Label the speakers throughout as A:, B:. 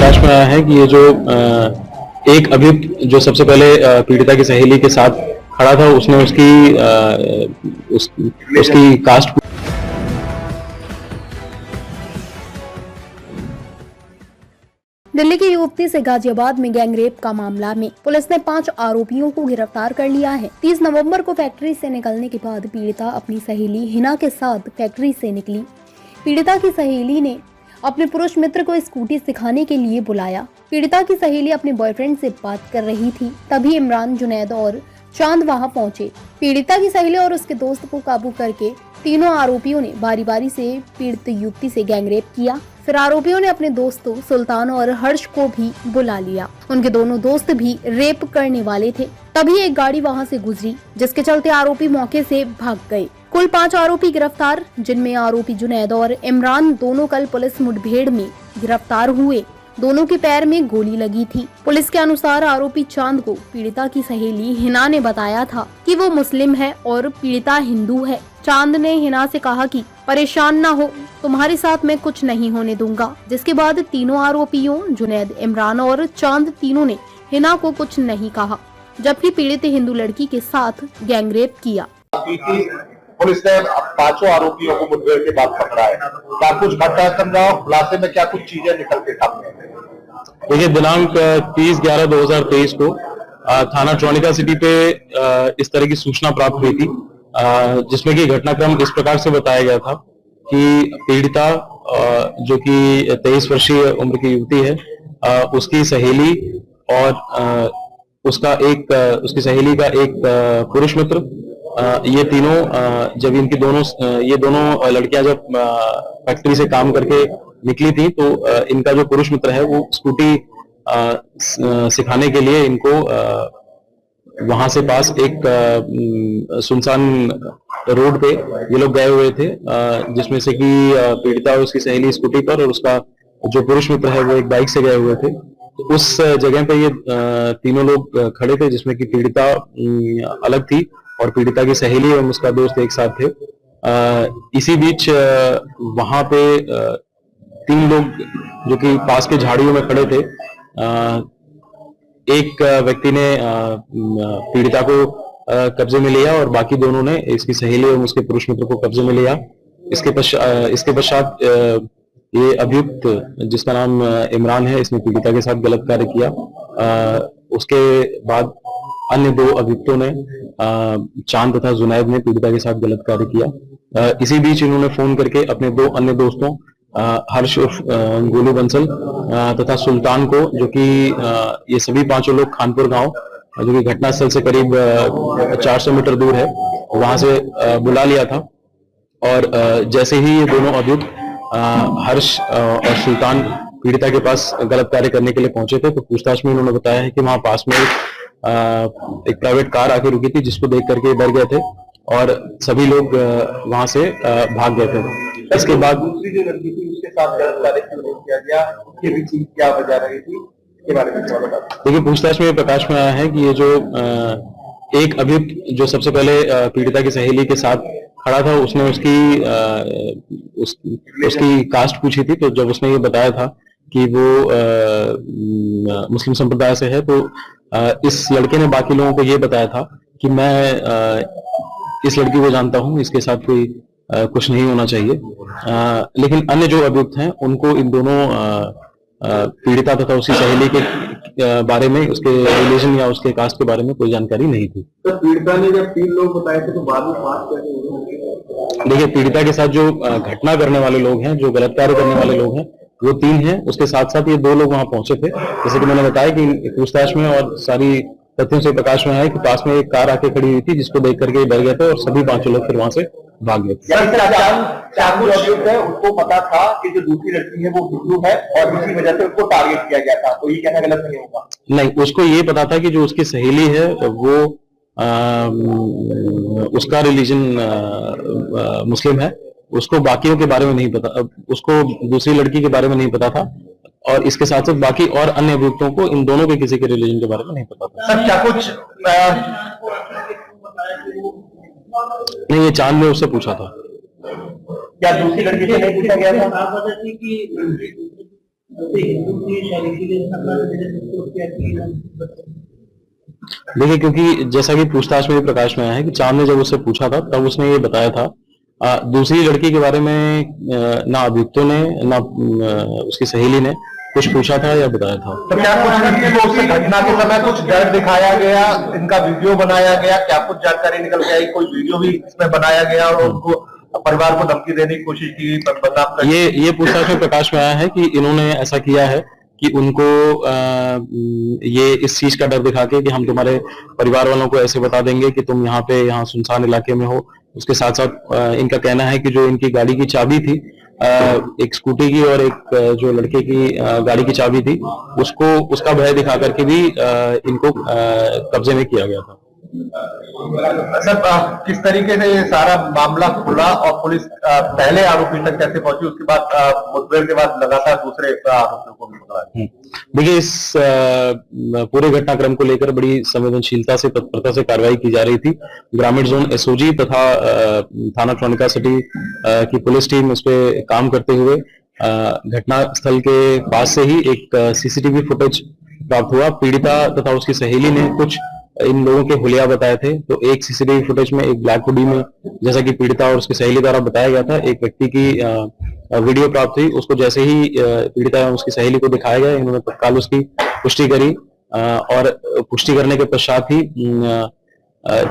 A: प्रकाश में आया है कि ये जो एक अभियुक्त जो सबसे पहले पीड़िता की सहेली के साथ खड़ा था, उसने उसकी कास्ट।
B: दिल्ली की युवती से गाजियाबाद में गैंगरेप का मामला में पुलिस ने 5 आरोपियों को गिरफ्तार कर लिया है। 30 नवंबर को फैक्ट्री से निकलने के बाद पीड़िता अपनी सहेली हिना के साथ फैक्ट्री से निकली। पीड़िता की सहेली ने अपने पुरुष मित्र को स्कूटी सिखाने के लिए बुलाया। पीड़िता की सहेली अपने बॉयफ्रेंड से बात कर रही थी, तभी इमरान, जुनैद और चांद वहां पहुंचे। पीड़िता की सहेली और उसके दोस्त को काबू करके तीनों आरोपियों ने बारी बारी से पीड़ित युवती से गैंगरेप किया। फिर आरोपियों ने अपने दोस्तों सुल्तान और हर्ष को भी बुला लिया। उनके दोनों दोस्त भी रेप करने वाले थे। तभी एक गाड़ी वहां से गुजरी, जिसके चलते आरोपी मौके से भाग गए। कुल 5 आरोपी गिरफ्तार, जिनमें आरोपी जुनैद और इमरान दोनों कल पुलिस मुठभेड़ में गिरफ्तार हुए। दोनों के पैर में गोली लगी थी। पुलिस के अनुसार आरोपी चांद को पीड़िता की सहेली हिना ने बताया था कि वो मुस्लिम है और पीड़िता हिंदू है। चांद ने हिना से कहा कि परेशान ना हो, तुम्हारे साथ मैं कुछ नहीं होने दूंगा। जिसके बाद तीनों आरोपियों जुनैद, इमरान और चांद तीनों ने हिना को कुछ नहीं कहा, जबकि पीड़ित हिंदू लड़की के साथ गैंगरेप किया।
C: पुलिस ने 5 आरोपियों को मुठभेड़ के बाद पकड़ा है। क्या कुछ घटनाक्रम रहा, खुलासे में क्या कुछ चीजें निकल के सामने?
A: देखिए, दिनांक 30/11/2023 को थाना चौनिका सिटी पे इस तरह की सूचना प्राप्त हुई थी, जिसमें कि घटनाक्रम इस प्रकार से बताया गया था कि पीड़िता जो कि 23 वर्षीय उम्र की युवती है, उसकी सहेली और उसकी सहेली का एक पुरुष मित्र, ये तीनों जब ये दोनों लड़कियां जब फैक्ट्री से काम करके निकली थी, तो इनका जो पुरुष मित्र है वो स्कूटी सिखाने के लिए इनको वहां से पास एक सुनसान रोड पे ये लोग गए हुए थे, जिसमें से कि पीड़िता और उसकी सहेली स्कूटी पर और उसका जो पुरुष मित्र है वो एक बाइक से गए हुए थे। तो उस जगह पे ये तीनों लोग खड़े थे, जिसमें कि पीड़िता अलग थी और पीड़िता की सहेली और उसका दोस्त एक साथ थे। इसी बीच वहां पे 3 लोग जो कि पास के झाड़ियों में खड़े थे, एक व्यक्ति ने पीड़िता को कब्जे में लिया और बाकी दोनों ने इसकी सहेली और उसके पुरुष मित्र को कब्जे में लिया। इसके पश्चात ये अभियुक्त, जिसका नाम इमरान है, इसने पीड़िता के साथ गलत कार्य किया। उसके बाद अन्य 2 अभियुक्तों ने, चांद तथा जुनैद ने, पीड़िता के साथ गलत कार्य किया। इसी बीच इन्होंने फोन करके अपने 2 अन्य दोस्तों हर्ष उर्फ गोलू बंसल तथा सुल्तान को, जो कि ये सभी 5 लोग खानपुर गांव, जो कि घटनास्थल से करीब 400 मीटर दूर है, वहां से बुला लिया था। और जैसे ही ये दोनों अभियुक्त हर्ष और सुल्तान पीड़िता के पास गलत कार्य करने के लिए पहुंचे थे, तो पूछताछ में उन्होंने बताया है कि वहां पास में एक प्राइवेट कार आके रुकी थी, जिसको देख करके डर गए थे और सभी लोग वहां से भाग गए थे। इसके बाद
C: दूसरी जो लड़की थी उसके साथ गलत कार्य क्यों नहीं किया गया, उसके पीछे क्या वजह रही थी, इसके बारे में क्या बता?
A: देखिए, पूछताछ में प्रकाश में आया है कि ये जो एक अभियुक्त जो सबसे पहले पीड़िता की सहेली के साथ खड़ा था, उसने उसकी कास्ट पूछी थी। तो जब उसने ये बताया था कि वो मुस्लिम संप्रदाय से है, तो इस लड़के ने बाकी लोगों को ये बताया था कि मैं इस लड़की को जानता हूँ, इसके साथ कोई कुछ नहीं होना चाहिए। लेकिन अन्य जो अभियुक्त हैं, उनको इन दोनों पीड़िता तथा उसकी सहेली के बारे में, उसके रिलीजन या उसके कास्ट के बारे में कोई जानकारी नहीं थी।
C: तो पीड़िता ने जब 3 लोग बताए थे, तो बाद में 5 कैसे हुए?
A: देखिए, पीड़िता के साथ जो घटना करने वाले लोग हैं, जो गलत कार्य करने वाले लोग हैं, वो 3 हैं। उसके साथ साथ ये 2 लोग वहां पहुंचे थे। जैसे कि मैंने बताया कि पूछताछ में और सारी तथ्यों से प्रकाश में आया कि पास में एक कार आके खड़ी हुई थी, जिसको देख करके डर गए थे और सभी 5 लोग फिर वहां से भाग गए।
C: उसको पता था कि जो दूसरी लड़की है वो हिंदू है और इसी वजह से उसको टारगेट किया गया था, तो ये कहना गलत नहीं होगा?
A: नहीं, उसको ये पता था कि जो उसकी सहेली है वो उसका रिलीजन मुस्लिम है। उसको बाकियों के बारे में नहीं पता, उसको दूसरी लड़की के बारे में नहीं पता था, और इसके साथ साथ बाकी और अन्य अभियुक्तों को इन दोनों के किसी के रिलीजन के बारे में नहीं पता था।
C: सर, क्या कुछ
A: नहीं, ये चांद ने उससे पूछा था।
C: क्या दूसरी लड़की से नहीं पूछा गया था?
A: देखिए, क्योंकि जैसा कि पूछताछ में भी प्रकाश में आया है कि चांद ने जब उससे पूछा था तब उसने ये बताया था। दूसरी लड़की के बारे में ना अभियुक्तों ने ना उसकी सहेली ने कुछ पूछा था या बताया था।
C: तो क्या कुछ को उस घटना के समय कुछ डर दिखाया गया, इनका वीडियो बनाया गया, क्या कुछ जानकारी निकल के आई, कोई वीडियो भी इसमें बनाया गया और उनको परिवार को धमकी देने की कोशिश की, बदनाम करने
A: ये पूछताछ में प्रकाश में आया है कि इन्होंने ऐसा किया है कि उनको ये इस चीज का डर दिखा के कि हम तुम्हारे परिवार वालों को ऐसे बता देंगे कि तुम यहाँ सुनसान इलाके में हो। उसके साथ साथ इनका कहना है कि जो इनकी गाड़ी की चाबी थी, एक स्कूटी की और एक जो लड़के की गाड़ी की चाबी थी, उसका भय दिखा करके भी इनको कब्जे में किया गया था।
C: सर, किस तरीके से ये सारा मामला खुला और पुलिस पहले आरोपी तक कैसे पहुंची, उसके बाद मुठभेड़ के बाद लगातार दूसरे आरोपियों को भी पकड़ा?
A: देखिए, इस पूरे घटनाक्रम को लेकर बड़ी संवेदनशीलता से, तत्परता से कार्रवाई की जा रही थी। ग्रामीण जोन एसओजी तथा थाना ट्रोनिका सिटी की पुलिस टीम इस पे काम करते हुए घटना स्थल के पास से ही एक सीसीटीवी फुटेज प्राप्त हुआ। पीड़िता तथा उसकी सहेली ने कुछ इन लोगों के हुलिया बताए थे। तो एक सीसीटीवी फुटेज में एक ब्लैक हुडी में, जैसा कि पीड़िता और उसकी सहेली द्वारा बताया गया था, एक व्यक्ति की वीडियो प्राप्त हुई। उसको जैसे ही पीड़िता और उसकी सहेली को दिखाया गया, इन्होंने तत्काल उसकी पुष्टि करी और पुष्टि करने के पश्चात ही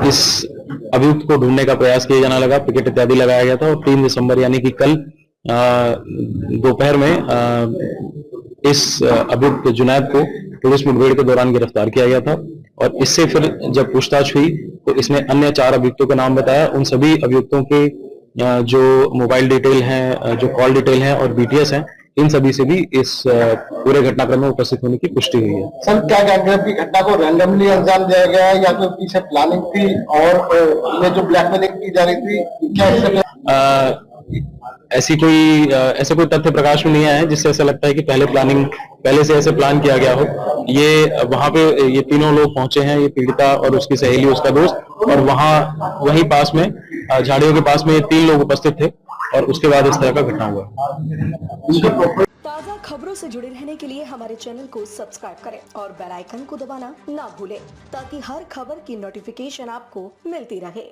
A: इस अभियुक्त को ढूंढने का प्रयास किया जाने लगा। पिकेट इत्यादि लगाया गया था और 3 दिसंबर यानी कि कल दोपहर में इस अभियुक्त जुनैद को पुलिस मुठभेड़ के दौरान गिरफ्तार किया गया था। और इससे फिर जब पूछताछ हुई तो इसने अन्य 4 अभियुक्तों का नाम बताया। उन सभी अभियुक्तों के जो मोबाइल डिटेल हैं, जो कॉल डिटेल हैं और बीटीएस हैं, इन सभी से भी इस पूरे घटनाक्रम में उपस्थित होने की पुष्टि हुई है।
C: सर, क्या गैंगरेप की घटना को रैंडमली अंजाम दिया गया है या तो पीछे प्लानिंग थी और ये जो ब्लैकमेलिंग की जा रही थी, क्या इससे
A: ऐसा कोई तथ्य प्रकाश में नहीं आया है जिससे ऐसा लगता है कि पहले से ऐसे प्लान किया गया हो। ये वहां पे ये तीनों लोग पहुंचे हैं, ये पीड़िता और उसकी सहेली, उसका दोस्त, और वहीं पास में झाड़ियों के पास में ये 3 लोग उपस्थित थे और उसके बाद इस तरह का घटना हुआ।
D: ताज़ा खबरों से जुड़े रहने के लिए हमारे चैनल को सब्सक्राइब करें और बेल आइकन को दबाना ना भूलें ताकि हर खबर की नोटिफिकेशन आपको मिलती रहे।